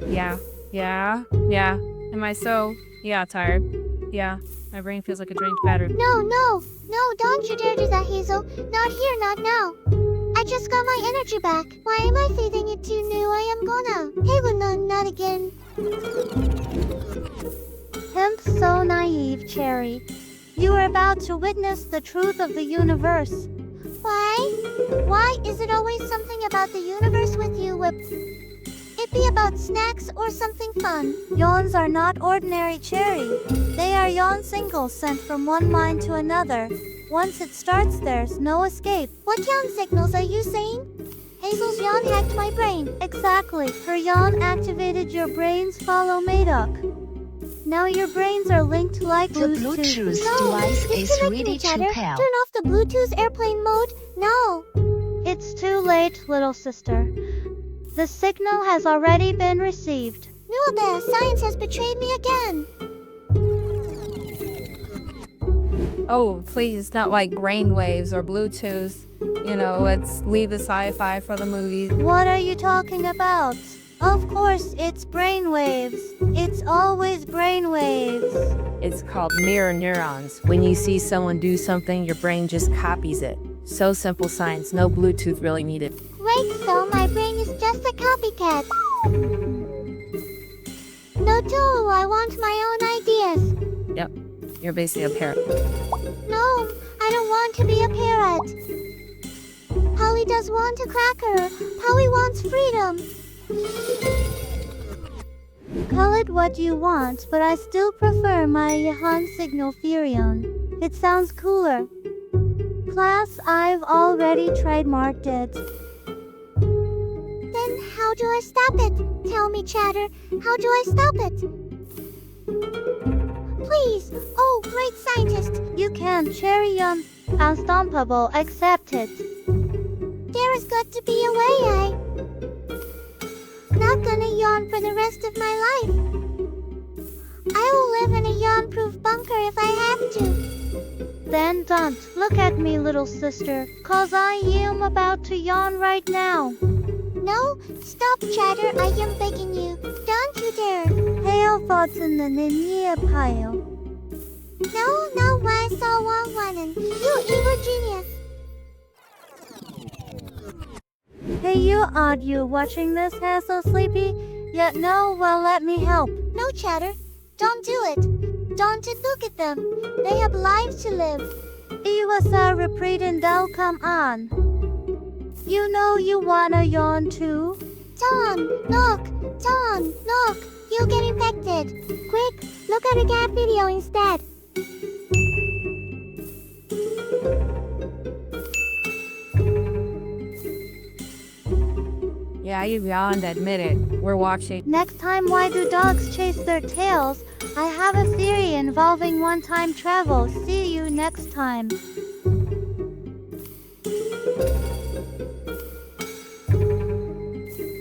Yeah, yeah. Am I so, tired? Yeah, my brain feels like a drained battery. No, don't you dare do that, Hazel. Not here, not now. I just got my energy back. Why am I feeding it to new? I am gonna. Hey, no, not again. Hemp so naive, Cherry. You are about to witness the truth of the universe. Why? Why is it always something about the universe with you, Whip? It be about snacks or something fun. Yawns are not ordinary, Cherry. They are yawn signals sent from one mind to another. Once it starts, there's no escape. What yawn signals are you saying? Hazel's yawn hacked my brain. Exactly. Her yawn activated your brain's follow Madoc. Now your brains are linked like The Bluetooth. Bluetooth device is ready to pair. Turn off the Bluetooth airplane mode. No. It's too late, little sister. The signal has already been received. No, science has betrayed me again. Oh, please, not like brainwaves or Bluetooth. Let's leave the sci-fi for the movies. What are you talking about? Of course, it's brainwaves. It's always brainwaves. It's called mirror neurons. When you see someone do something, your brain just copies it. So simple science, no Bluetooth really needed. Great, so my brain is just a copycat. No, too, I want my own ideas. Yep, you're basically a parrot. No, I don't want to be a parrot. Polly does want a cracker. Polly wants freedom. Call it what you want, but I still prefer my Yawn Signal Theory. It sounds cooler. Plus, I've already trademarked it. Then how do I stop it? Tell me, Chatter, how do I stop it? Please, oh, great scientist. You can, Cherry unstoppable, accept it. There has got to be a way, Not gonna yawn for the rest of my life. I will live in a yawn-proof bunker if I have to. Then don't look at me, little sister, cause I am about to yawn right now. No, stop, Chatter, I am begging you. Don't you dare. Hail thoughts in the Ninja pile. No, I saw one, you evil genius. Hey, you audio watching this, Hazel Sleepy? Yet no, well, let me help. No, Chatter, don't do it. Don't look at them. They have lives to live. Iwasa repeat and they'll come on. You know you wanna yawn too? Ton, look, you'll get infected. Quick, look at a cat video instead. Yeah, you yawned, admit it. We're watching. Next time, why do dogs chase their tails? I have a theory involving one-time travel. See you next time.